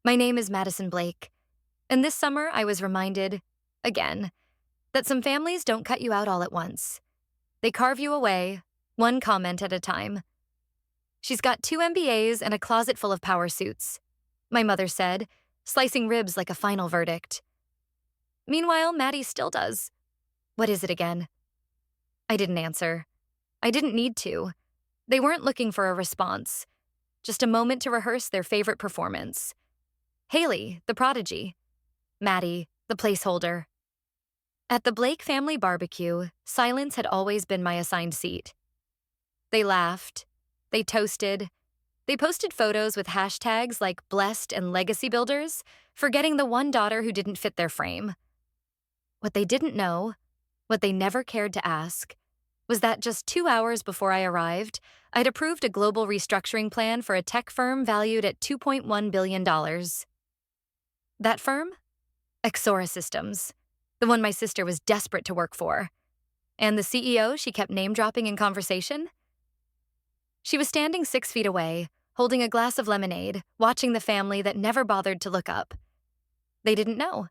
My name is Madison Blake, and this summer I was reminded, again, that some families don't cut you out all at once. They carve you away, one comment at a time. She's got 2 MBAs and a closet full of power suits, my mother said, slicing ribs like a final verdict. Meanwhile, Maddie still does. What is it again? I didn't answer. I didn't need to. They weren't looking for a response, just a moment to rehearse their favorite performance. Haley, the prodigy. Maddie, the placeholder. At the Blake family barbecue, silence had always been my assigned seat. They laughed. They toasted. They posted photos with hashtags like blessed and legacy builders, forgetting the one daughter who didn't fit their frame. What they didn't know, what they never cared to ask, was that just 2 hours before I arrived, I'd approved a global restructuring plan for a tech firm valued at $2.1 billion. That firm? Axora Systems, the one my sister was desperate to work for. And the CEO she kept name-dropping in conversation? She was standing 6 feet away, holding a glass of lemonade, watching the family that never bothered to look up. They didn't know.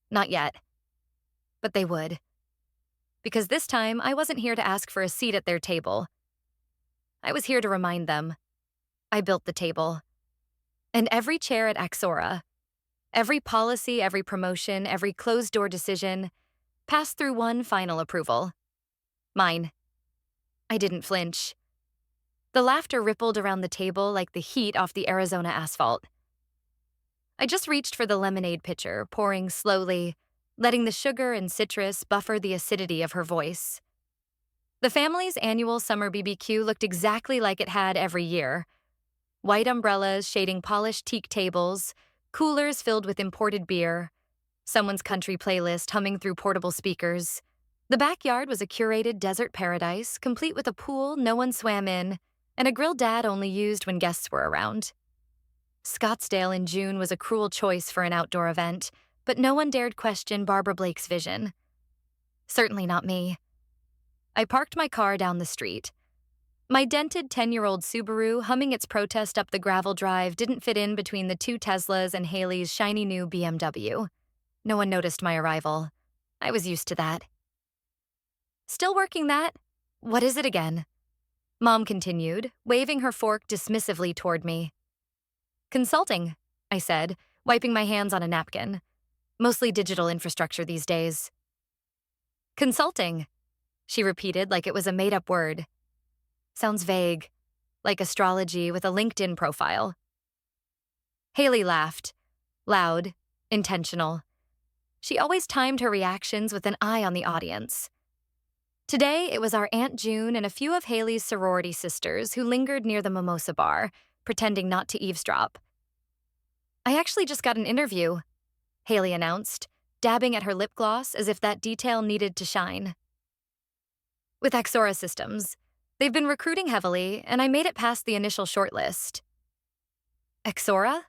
Not yet. But they would. Because this time, I wasn't here to ask for a seat at their table. I was here to remind them. I built the table. And every chair at Axora, every policy, every promotion, every closed-door decision, passed through one final approval. Mine. I didn't flinch. The laughter rippled around the table like the heat off the Arizona asphalt. I just reached for the lemonade pitcher, pouring slowly, letting the sugar and citrus buffer the acidity of her voice. The family's annual summer BBQ looked exactly like it had every year. White umbrellas shading polished teak tables, coolers filled with imported beer, someone's country playlist humming through portable speakers. The backyard was a curated desert paradise, complete with a pool no one swam in, and a grill Dad only used when guests were around. Scottsdale in June was a cruel choice for an outdoor event, but no one dared question Barbara Blake's vision. Certainly not me. I parked my car down the street. My dented 10-year-old Subaru humming its protest up the gravel drive didn't fit in between the 2 Teslas and Haley's shiny new BMW. No one noticed my arrival. I was used to that. Still working that? What is it again? Mom continued, waving her fork dismissively toward me. Consulting, I said, wiping my hands on a napkin. Mostly digital infrastructure these days. Consulting, she repeated like it was a made-up word. Sounds vague, like astrology with a LinkedIn profile. Haley laughed, loud, intentional. She always timed her reactions with an eye on the audience. Today, it was our Aunt June and a few of Haley's sorority sisters who lingered near the mimosa bar, pretending not to eavesdrop. I actually just got an interview, Haley announced, dabbing at her lip gloss as if that detail needed to shine. With Axora Systems, they've been recruiting heavily, and I made it past the initial shortlist. Axora?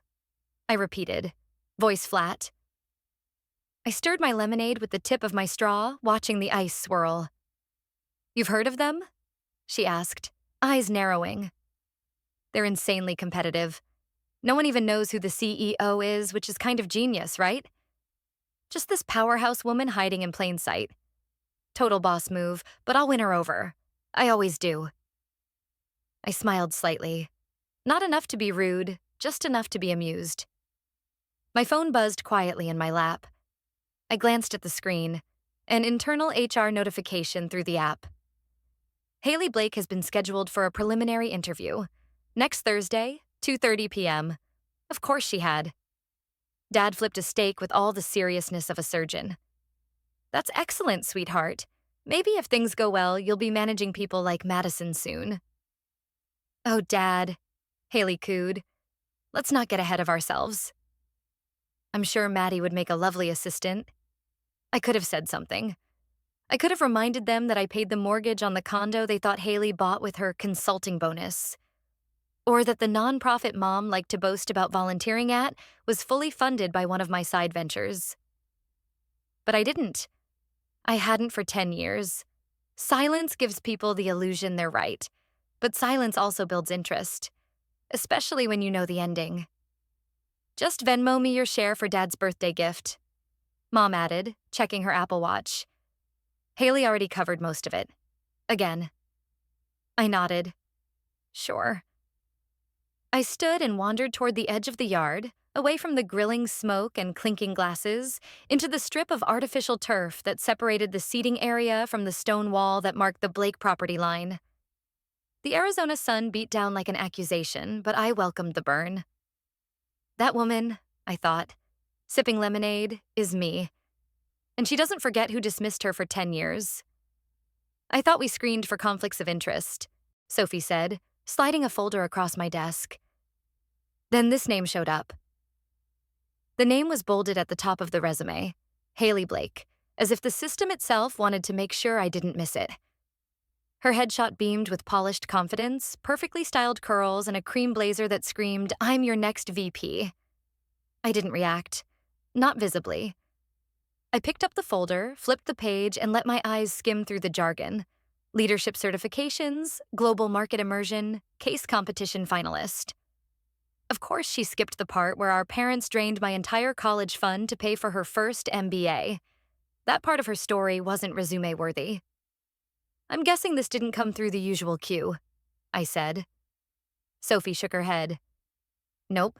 I repeated, voice flat. I stirred my lemonade with the tip of my straw, watching the ice swirl. You've heard of them? She asked, eyes narrowing. They're insanely competitive. No one even knows who the CEO is, which is kind of genius, right? Just this powerhouse woman hiding in plain sight. Total boss move, but I'll win her over. I always do. I smiled slightly. Not enough to be rude, just enough to be amused. My phone buzzed quietly in my lap. I glanced at the screen, an internal HR notification through the app. Haley Blake has been scheduled for a preliminary interview. Next Thursday, 2:30 p.m. Of course she had. Dad flipped a steak with all the seriousness of a surgeon. That's excellent, sweetheart. Maybe if things go well, you'll be managing people like Madison soon. Oh, Dad, Haley cooed. Let's not get ahead of ourselves. I'm sure Maddie would make a lovely assistant. I could have said something. I could have reminded them that I paid the mortgage on the condo they thought Haley bought with her consulting bonus. Or that the nonprofit Mom liked to boast about volunteering at was fully funded by one of my side ventures. But I didn't. I hadn't for 10 years. Silence gives people the illusion they're right, but silence also builds interest, especially when you know the ending. Just Venmo me your share for Dad's birthday gift, Mom added, checking her Apple Watch. Haley already covered most of it. Again. I nodded. Sure. I stood and wandered toward the edge of the yard, away from the grilling smoke and clinking glasses, into the strip of artificial turf that separated the seating area from the stone wall that marked the Blake property line. The Arizona sun beat down like an accusation, but I welcomed the burn. That woman, I thought, sipping lemonade, is me. And she doesn't forget who dismissed her for 10 years. I thought we screened for conflicts of interest, Sophie said, sliding a folder across my desk. Then this name showed up. The name was bolded at the top of the resume, Haley Blake, as if the system itself wanted to make sure I didn't miss it. Her headshot beamed with polished confidence, perfectly styled curls, and a cream blazer that screamed, "I'm your next VP." I didn't react. Not visibly. I picked up the folder, flipped the page, and let my eyes skim through the jargon. Leadership certifications, global market immersion, case competition finalist. Of course she skipped the part where our parents drained my entire college fund to pay for her first MBA. That part of her story wasn't resume-worthy. I'm guessing this didn't come through the usual queue, I said. Sophie shook her head. Nope.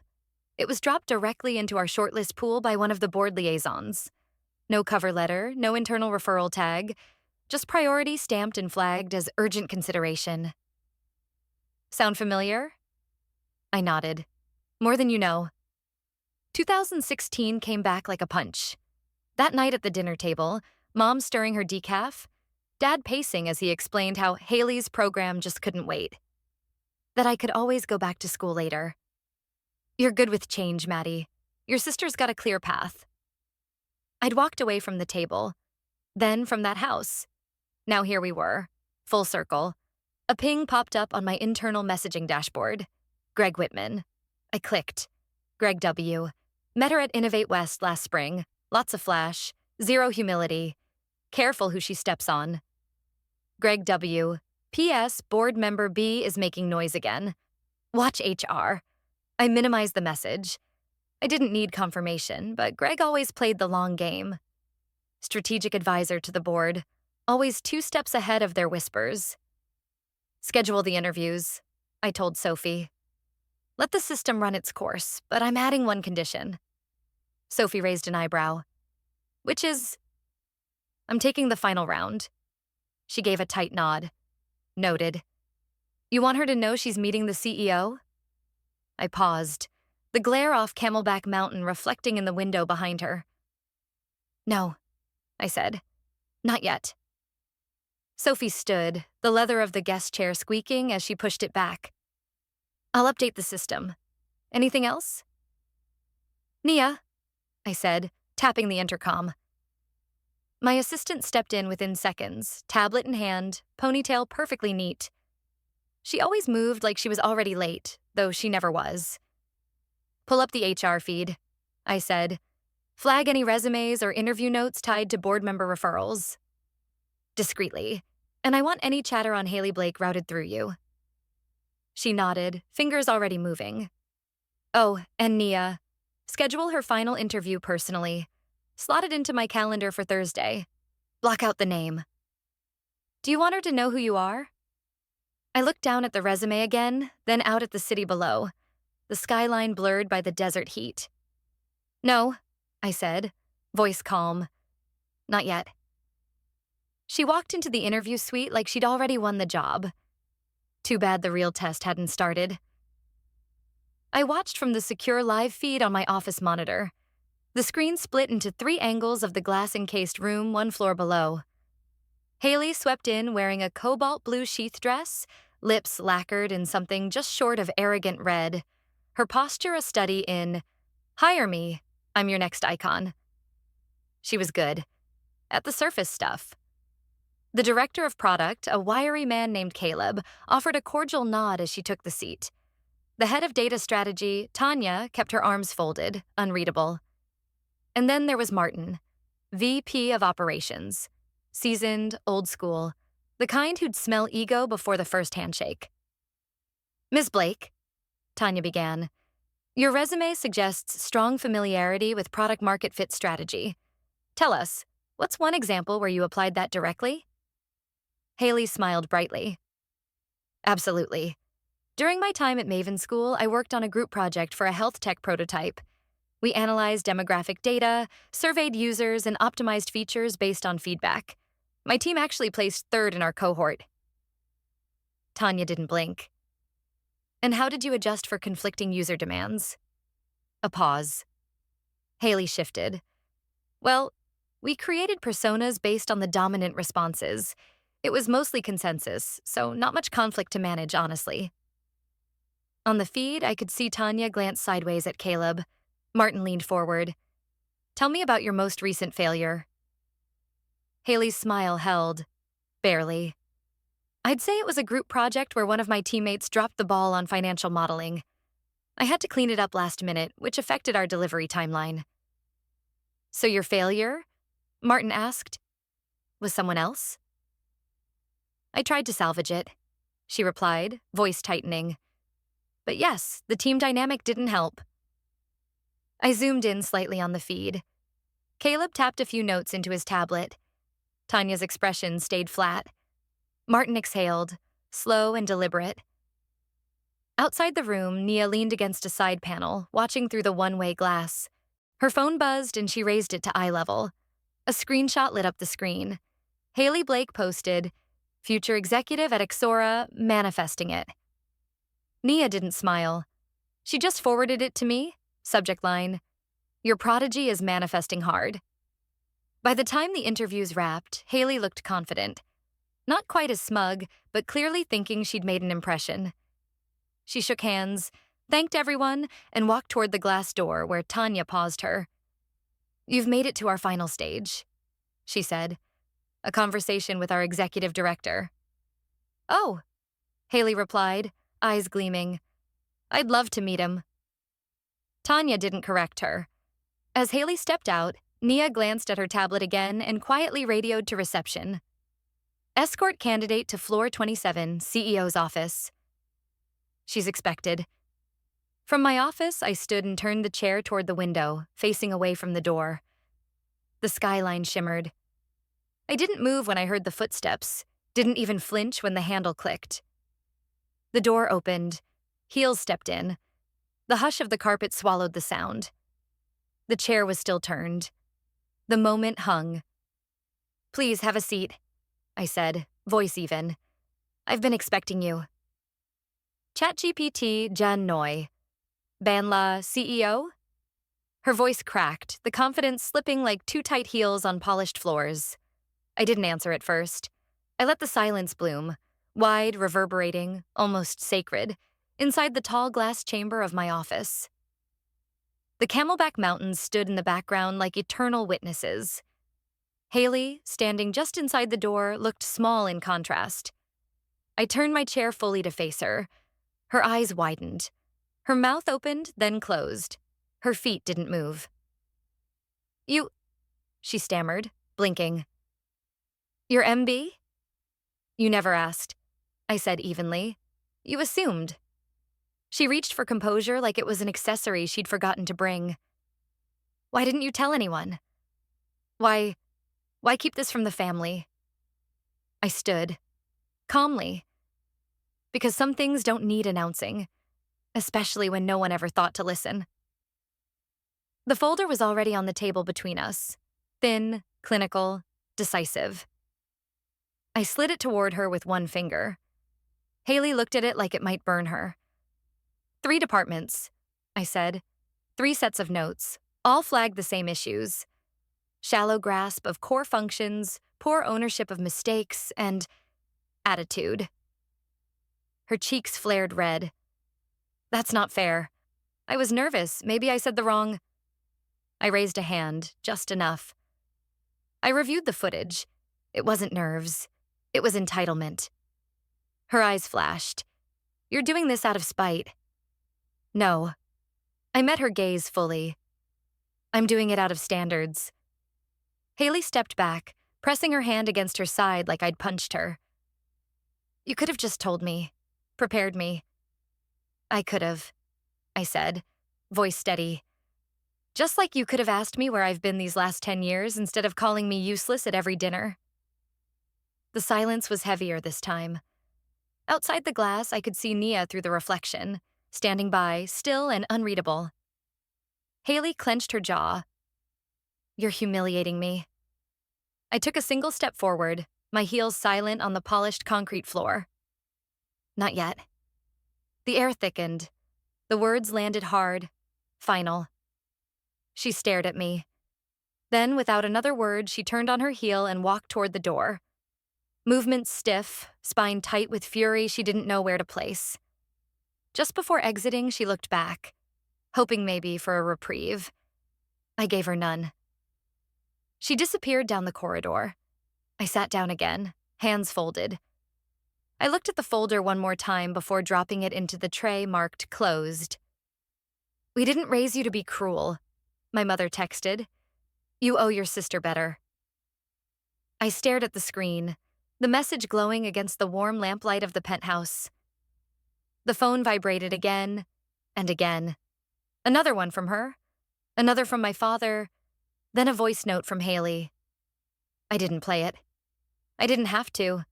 It was dropped directly into our shortlist pool by one of the board liaisons. No cover letter, no internal referral tag, just priority stamped and flagged as urgent consideration. Sound familiar? I nodded. More than you know. 2016 came back like a punch. That night at the dinner table, Mom stirring her decaf, Dad pacing as he explained how Haley's program just couldn't wait. That I could always go back to school later. You're good with change, Maddie. Your sister's got a clear path. I'd walked away from the table, then from that house. Now here we were, full circle. A ping popped up on my internal messaging dashboard. Greg Whitman. I clicked. Greg W. Met her at Innovate West last spring. Lots of flash. Zero humility. Careful who she steps on. Greg W. P.S. Board member B is making noise again. Watch HR. I minimized the message. I didn't need confirmation, but Greg always played the long game. Strategic advisor to the board, always 2 steps ahead of their whispers. Schedule the interviews, I told Sophie. Let the system run its course, but I'm adding one condition. Sophie raised an eyebrow. Which is? I'm taking the final round. She gave a tight nod. Noted. You want her to know she's meeting the CEO? I paused, the glare off Camelback Mountain reflecting in the window behind her. No, I said. Not yet. Sophie stood, the leather of the guest chair squeaking as she pushed it back. I'll update the system. Anything else? Nia, I said, tapping the intercom. My assistant stepped in within seconds, tablet in hand, ponytail perfectly neat. She always moved like she was already late, though she never was. Pull up the HR feed, I said. Flag any resumes or interview notes tied to board member referrals. Discreetly. And I want any chatter on Haley Blake routed through you. She nodded, fingers already moving. Oh, and Nia. Schedule her final interview personally. Slot it into my calendar for Thursday. Block out the name. Do you want her to know who you are? I looked down at the resume again, then out at the city below, the skyline blurred by the desert heat. No, I said, voice calm. Not yet. She walked into the interview suite like she'd already won the job. Too bad the real test hadn't started. I watched from the secure live feed on my office monitor. The screen split into 3 angles of the glass-encased room 1 floor below. Haley swept in wearing a cobalt blue sheath dress, lips lacquered in something just short of arrogant red, her posture a study in, "Hire me, I'm your next icon." She was good. At the surface stuff. The director of product, a wiry man named Caleb, offered a cordial nod as she took the seat. The head of data strategy, Tanya, kept her arms folded, unreadable. And then there was Martin, VP of operations. Seasoned, old school, the kind who'd smell ego before the first handshake. Ms. Blake, Tanya began. Your resume suggests strong familiarity with product market fit strategy. Tell us, what's one example where you applied that directly? Haley smiled brightly. Absolutely. During my time at Maven School, I worked on a group project for a health tech prototype. We analyzed demographic data, surveyed users, and optimized features based on feedback. My team actually placed third in our cohort. Tanya didn't blink. And how did you adjust for conflicting user demands? A pause. Haley shifted. Well, we created personas based on the dominant responses. It was mostly consensus, so not much conflict to manage, honestly. On the feed, I could see Tanya glance sideways at Caleb. Martin leaned forward. Tell me about your most recent failure. Haley's smile held. Barely. I'd say it was a group project where one of my teammates dropped the ball on financial modeling. I had to clean it up last minute, which affected our delivery timeline. So your failure? Martin asked. Was someone else? I tried to salvage it, she replied, voice tightening. But yes, the team dynamic didn't help. I zoomed in slightly on the feed. Caleb tapped a few notes into his tablet. Tanya's expression stayed flat. Martin exhaled, slow and deliberate. Outside the room, Nia leaned against a side panel, watching through the one-way glass. Her phone buzzed and she raised it to eye level. A screenshot lit up the screen. Haley Blake posted, "Future executive at Axora, manifesting it." Nia didn't smile. She just forwarded it to me. Subject line, "Your prodigy is manifesting hard." By the time the interviews wrapped, Haley looked confident. Not quite as smug, but clearly thinking she'd made an impression. She shook hands, thanked everyone, and walked toward the glass door where Tanya paused her. "You've made it to our final stage," she said. "A conversation with our executive director." "Oh," Haley replied, eyes gleaming. "I'd love to meet him." Tanya didn't correct her. As Haley stepped out, Nia glanced at her tablet again and quietly radioed to reception. "Escort candidate to floor 27, CEO's office." "She's expected." From my office, I stood and turned the chair toward the window, facing away from the door. The skyline shimmered. I didn't move when I heard the footsteps, didn't even flinch when the handle clicked. The door opened. Heels stepped in. The hush of the carpet swallowed the sound. The chair was still turned. The moment hung. "Please have a seat," I said, voice even. "I've been expecting you." ChatGPT Jan Noy. Banla CEO? Her voice cracked, the confidence slipping like too tight heels on polished floors. I didn't answer at first. I let the silence bloom, wide, reverberating, almost sacred, inside the tall glass chamber of my office. The Camelback Mountains stood in the background like eternal witnesses. Haley, standing just inside the door, looked small in contrast. I turned my chair fully to face her. Her eyes widened. Her mouth opened, then closed. Her feet didn't move. "You," she stammered, blinking. "Your MB?" "You never asked," I said evenly. "You assumed." She reached for composure like it was an accessory she'd forgotten to bring. "Why didn't you tell anyone? Why keep this from the family?" I stood, calmly. Because some things don't need announcing, especially when no one ever thought to listen. The folder was already on the table between us, thin, clinical, decisive. I slid it toward her with one finger. Haley looked at it like it might burn her. 3 departments, I said. 3 sets of notes, all flagged the same issues. Shallow grasp of core functions, poor ownership of mistakes, and attitude. Her cheeks flared red. "That's not fair. I was nervous. Maybe I said the wrong..." I raised a hand, just enough. I reviewed the footage. It wasn't nerves. It was entitlement. Her eyes flashed. "You're doing this out of spite." "No." I met her gaze fully. "I'm doing it out of standards." Haley stepped back, pressing her hand against her side like I'd punched her. "You could have just told me, prepared me." "I could have," I said, voice steady. Just like you could have asked me where I've been these last 10 years instead of calling me useless at every dinner. The silence was heavier this time. Outside the glass, I could see Nia through the reflection, standing by, still and unreadable. Haley clenched her jaw. You're humiliating me. I took a single step forward, my heels silent on the polished concrete floor. Not yet. The air thickened. The words landed hard, final. She stared at me. Then, without another word, she turned on her heel and walked toward the door. Movements stiff, spine tight with fury she didn't know where to place. Just before exiting, she looked back, hoping maybe for a reprieve. I gave her none. She disappeared down the corridor. I sat down again, hands folded. I looked at the folder one more time before dropping it into the tray marked closed. We didn't raise you to be cruel, my mother texted. You owe your sister better. I stared at the screen, the message glowing against the warm lamplight of the penthouse. The phone vibrated again and again. Another one from her, another from my father, then a voice note from Haley. I didn't play it. I didn't have to.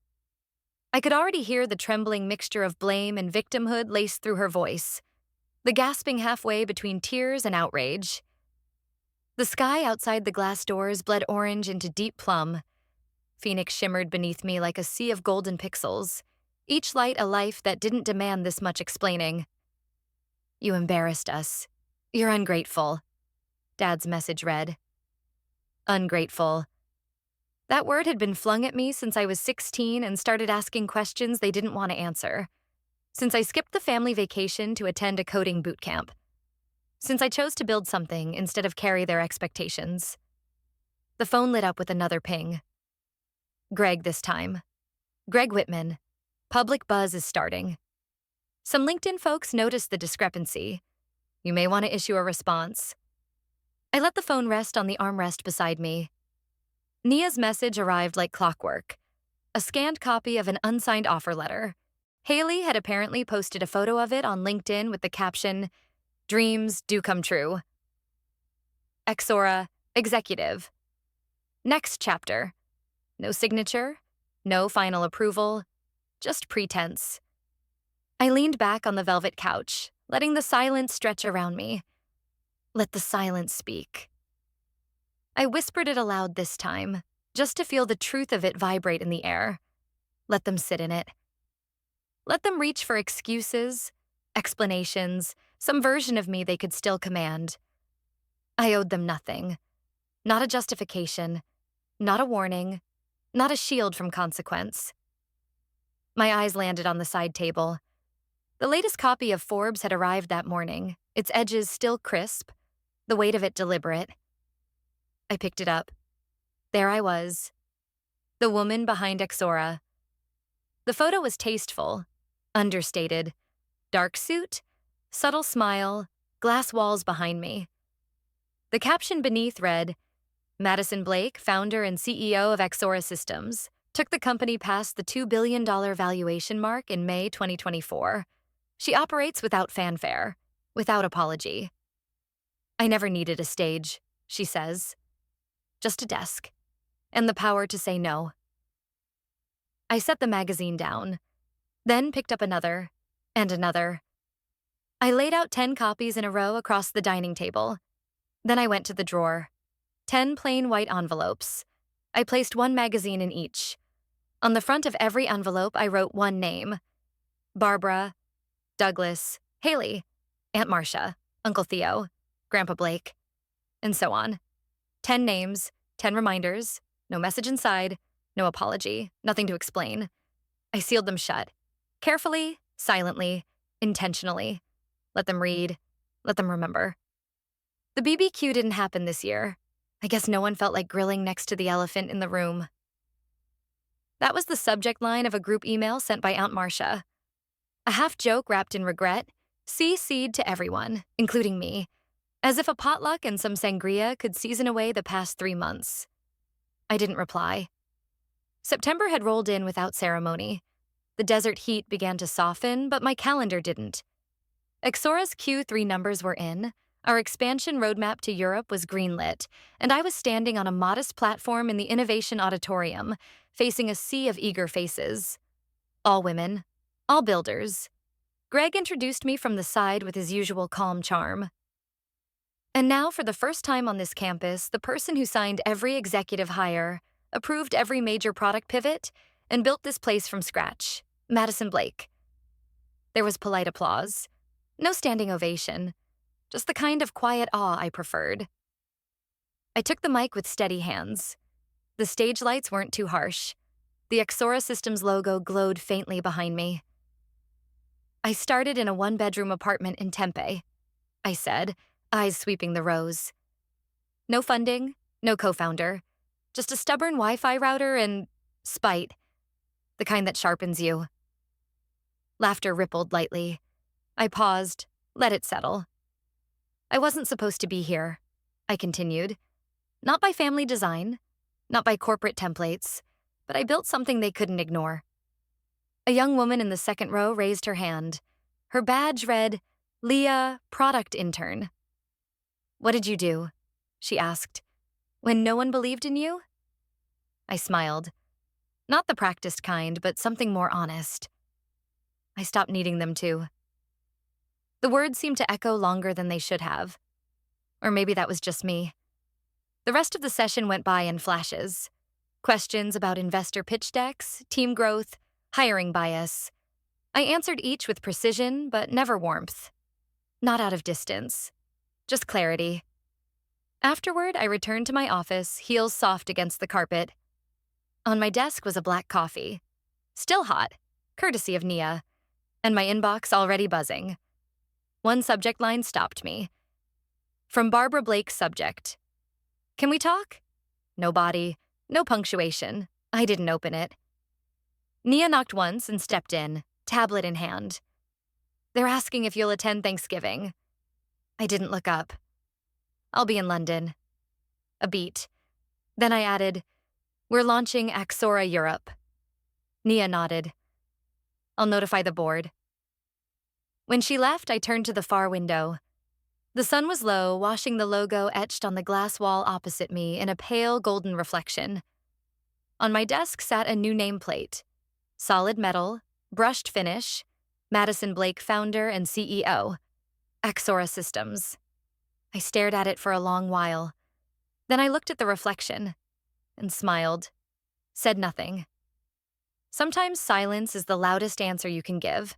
I could already hear the trembling mixture of blame and victimhood laced through her voice, the gasping halfway between tears and outrage. The sky outside the glass doors bled orange into deep plum. Phoenix shimmered beneath me like a sea of golden pixels, each light a life that didn't demand this much explaining. You embarrassed us. You're ungrateful, Dad's message read. Ungrateful. That word had been flung at me since I was 16 and started asking questions they didn't want to answer. Since I skipped the family vacation to attend a coding boot camp. Since I chose to build something instead of carry their expectations. The phone lit up with another ping. Greg this time. Greg Whitman. Public buzz is starting. Some LinkedIn folks noticed the discrepancy. You may want to issue a response. I let the phone rest on the armrest beside me. Nia's message arrived like clockwork. A scanned copy of an unsigned offer letter. Haley had apparently posted a photo of it on LinkedIn with the caption, "Dreams do come true." Axora, executive. Next chapter. No signature, no final approval, just pretense. I leaned back on the velvet couch, letting the silence stretch around me. Let the silence speak. I whispered it aloud this time, just to feel the truth of it vibrate in the air. Let them sit in it. Let them reach for excuses, explanations, some version of me they could still command. I owed them nothing. Not a justification, not a warning, not a shield from consequence. My eyes landed on the side table. The latest copy of Forbes had arrived that morning, its edges still crisp, the weight of it deliberate. I picked it up. There I was. The woman behind Axora. The photo was tasteful, understated. Dark suit, subtle smile, glass walls behind me. The caption beneath read, Madison Blake, founder and CEO of Axora Systems, took the company past the $2 billion valuation mark in May 2024. She operates without fanfare, without apology. I never needed a stage, she says. Just a desk, and the power to say no. I set the magazine down, then picked up another, and another. I laid out 10 copies in a row across the dining table. Then I went to the drawer. 10 plain white envelopes. I placed one magazine in each. On the front of every envelope, I wrote one name. Barbara, Douglas, Haley, Aunt Marcia, Uncle Theo, Grandpa Blake, and so on. 10 names, 10 reminders, no message inside, no apology, nothing to explain. I sealed them shut. Carefully, silently, intentionally. Let them read, let them remember. The BBQ didn't happen this year. I guess no one felt like grilling next to the elephant in the room. That was the subject line of a group email sent by Aunt Marcia. A half joke wrapped in regret, CC'd to everyone, including me, as if a potluck and some sangria could season away the past 3 months. I didn't reply. September had rolled in without ceremony. The desert heat began to soften, but my calendar didn't. Axora's Q3 numbers were in, Our expansion roadmap to Europe was greenlit, and I was standing on a modest platform in the Innovation Auditorium, facing a sea of eager faces. All women, all builders. Greg introduced me from the side with his usual calm charm. And now, for the first time on this campus, the person who signed every executive hire, approved every major product pivot, and built this place from scratch, Madison Blake. There was polite applause. No standing ovation. Just the kind of quiet awe I preferred. I took the mic with steady hands. The stage lights weren't too harsh. The Axora Systems logo glowed faintly behind me. I started in a one-bedroom apartment in Tempe, I said, eyes sweeping the rows. No funding, no co-founder, just a stubborn Wi-Fi router and spite, the kind that sharpens you. Laughter rippled lightly. I paused, let it settle. I wasn't supposed to be here, I continued. Not by family design, not by corporate templates, but I built something they couldn't ignore. A young woman in the second row raised her hand. Her badge read, Leah, Product Intern. What did you do? She asked. When no one believed in you? I smiled. Not the practiced kind, but something more honest. I stopped needing them to. The words seemed to echo longer than they should have. Or maybe that was just me. The rest of the session went by in flashes. Questions about investor pitch decks, team growth, hiring bias. I answered each with precision, but never warmth. Not out of distance. Just clarity. Afterward, I returned to my office, heels soft against the carpet. On my desk was a black coffee. Still hot, courtesy of Nia, and my inbox already buzzing. One subject line stopped me. From Barbara Blake's subject. Can we talk? No body, no punctuation. I didn't open it. Nia knocked once and stepped in, tablet in hand. They're asking if you'll attend Thanksgiving. I didn't look up. I'll be in London. A beat. Then I added, we're launching Axora Europe. Nia nodded. I'll notify the board. When she left, I turned to the far window. The sun was low, washing the logo etched on the glass wall opposite me in a pale golden reflection. On my desk sat a new nameplate. Solid metal, brushed finish, Madison Blake founder and CEO, Axora Systems. I stared at it for a long while. Then I looked at the reflection and smiled, said nothing. Sometimes silence is the loudest answer you can give.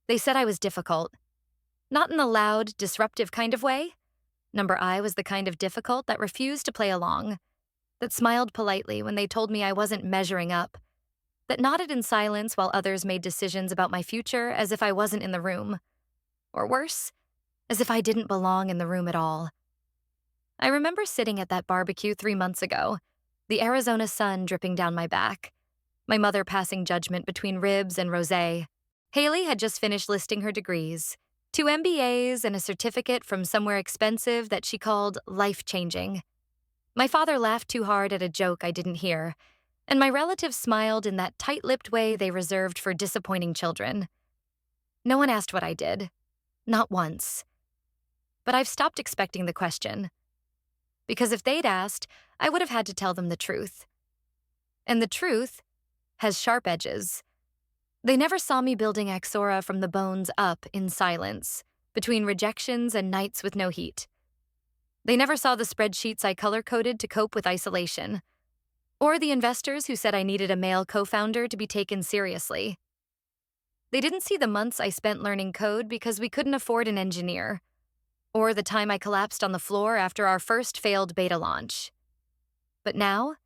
They said I was difficult. Not in the loud, disruptive kind of way. Number I was the kind of difficult that refused to play along, that smiled politely when they told me I wasn't measuring up, that nodded in silence while others made decisions about my future as if I wasn't in the room. Or worse, as if I didn't belong in the room at all. I remember sitting at that barbecue 3 months ago, the Arizona sun dripping down my back, my mother passing judgment between ribs and rosé. Haley had just finished listing her degrees, 2 MBAs and a certificate from somewhere expensive that she called life-changing. My father laughed too hard at a joke I didn't hear, and my relatives smiled in that tight-lipped way they reserved for disappointing children. No one asked what I did. Not once. But I've stopped expecting the question. Because if they'd asked, I would have had to tell them the truth. And the truth has sharp edges. They never saw me building Axora from the bones up in silence, between rejections and nights with no heat. They never saw the spreadsheets I color-coded to cope with isolation, or the investors who said I needed a male co-founder to be taken seriously. They didn't see the months I spent learning code because we couldn't afford an engineer, or the time I collapsed on the floor after our first failed beta launch. But now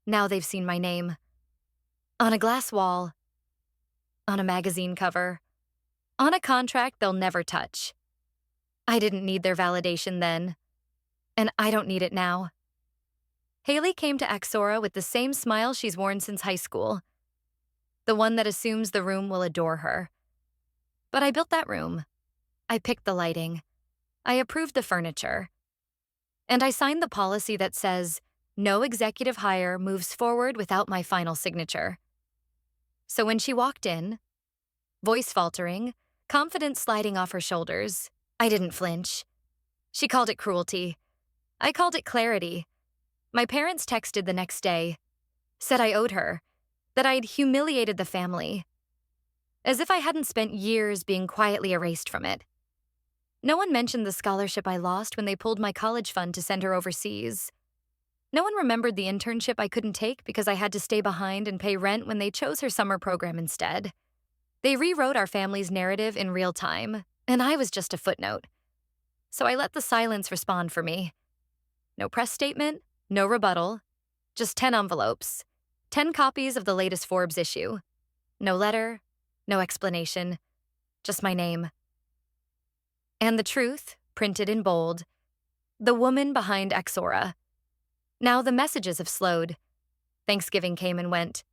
they've seen my name. On a glass wall, on a magazine cover, on a contract they'll never touch. I didn't need their validation then, and I don't need it now. Haley came to Axora with the same smile she's worn since high school, the one that assumes the room will adore her. But I built that room. I picked the lighting. I approved the furniture. And I signed the policy that says, no executive hire moves forward without my final signature. So when she walked in, voice faltering, confidence sliding off her shoulders, I didn't flinch. She called it cruelty. I called it clarity. My parents texted the next day, said I owed her, that I'd humiliated the family, as if I hadn't spent years being quietly erased from it. No one mentioned the scholarship I lost when they pulled my college fund to send her overseas. No one remembered the internship I couldn't take because I had to stay behind and pay rent when they chose her summer program instead. They rewrote our family's narrative in real time, and I was just a footnote. So I let the silence respond for me. No press statement, no rebuttal, just 10 envelopes, 10 copies of the latest Forbes issue. No letter, no explanation, just my name. And the truth, printed in bold, the woman behind Axora. Now the messages have slowed. Thanksgiving came and went.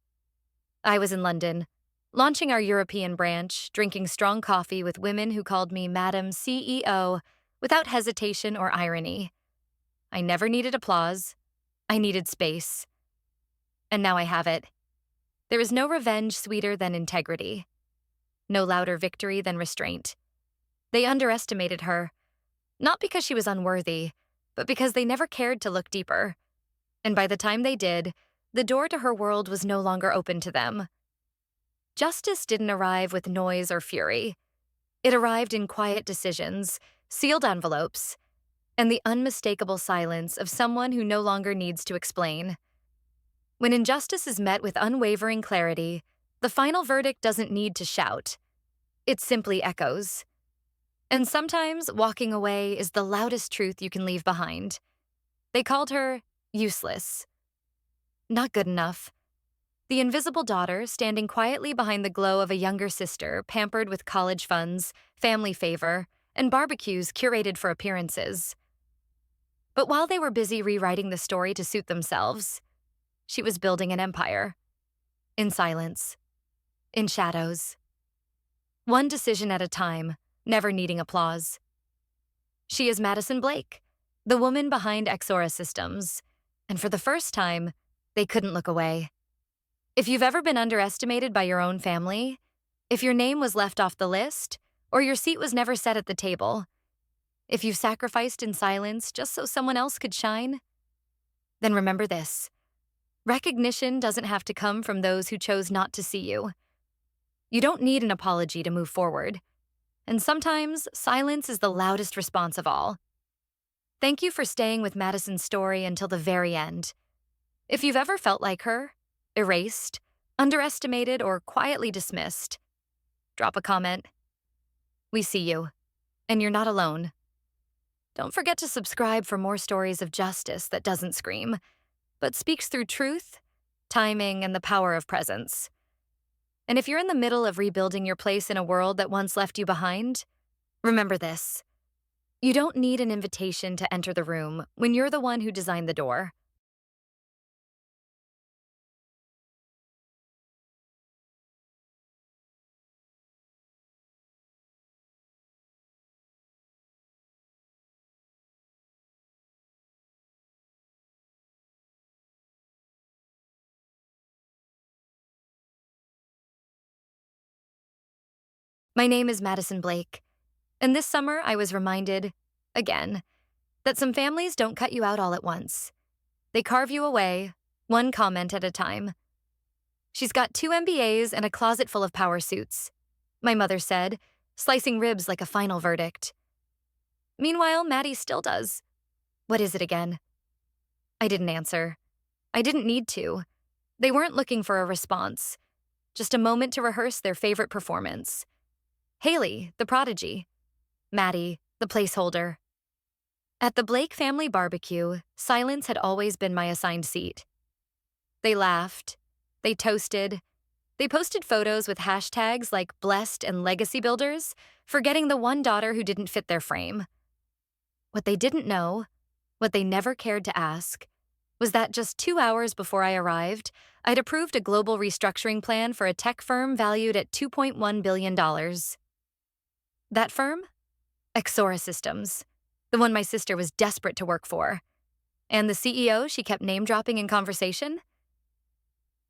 I was in London, launching our European branch, drinking strong coffee with women who called me Madam CEO without hesitation or irony. I never needed applause. I needed space. And now I have it. There is no revenge sweeter than integrity. No louder victory than restraint. They underestimated her, not because she was unworthy, but because they never cared to look deeper. And by the time they did, the door to her world was no longer open to them. Justice didn't arrive with noise or fury. It arrived in quiet decisions, sealed envelopes, and the unmistakable silence of someone who no longer needs to explain. When injustice is met with unwavering clarity, the final verdict doesn't need to shout. It simply echoes. And sometimes walking away is the loudest truth you can leave behind. They called her useless. Not good enough. The invisible daughter standing quietly behind the glow of a younger sister pampered with college funds, family favor, and barbecues curated for appearances. But while they were busy rewriting the story to suit themselves, she was building an empire. In silence. In shadows. One decision at a time, never needing applause. She is Madison Blake, the woman behind Axora Systems, and for the first time, they couldn't look away. If you've ever been underestimated by your own family, if your name was left off the list, or your seat was never set at the table, if you've sacrificed in silence just so someone else could shine, then remember this. Recognition doesn't have to come from those who chose not to see you. You don't need an apology to move forward. And sometimes, silence is the loudest response of all. Thank you for staying with Madison's story until the very end. If you've ever felt like her, erased, underestimated, or quietly dismissed, drop a comment. We see you, and you're not alone. Don't forget to subscribe for more stories of justice that doesn't scream, but speaks through truth, timing, and the power of presence. And if you're in the middle of rebuilding your place in a world that once left you behind, remember this. You don't need an invitation to enter the room when you're the one who designed the door. My name is Madison Blake, and this summer I was reminded, again, that some families don't cut you out all at once. They carve you away, one comment at a time. She's got 2 MBAs and a closet full of power suits, my mother said, slicing ribs like a final verdict. Meanwhile, Maddie still does. What is it again? I didn't answer. I didn't need to. They weren't looking for a response, just a moment to rehearse their favorite performance. Haley, the prodigy. Maddie, the placeholder. At the Blake family barbecue, silence had always been my assigned seat. They laughed. They toasted. They posted photos with hashtags like blessed and legacy builders, forgetting the one daughter who didn't fit their frame. What they didn't know, what they never cared to ask, was that just 2 hours before I arrived, I'd approved a global restructuring plan for a tech firm valued at $2.1 billion. That firm? Axora Systems, the one my sister was desperate to work for. And the CEO she kept name-dropping in conversation?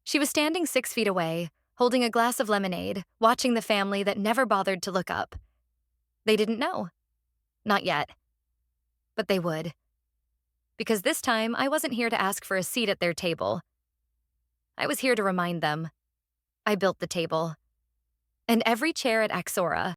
She was standing 6 feet away, holding a glass of lemonade, watching the family that never bothered to look up. They didn't know. Not yet. But they would. Because this time, I wasn't here to ask for a seat at their table. I was here to remind them. I built the table. And every chair at Axora,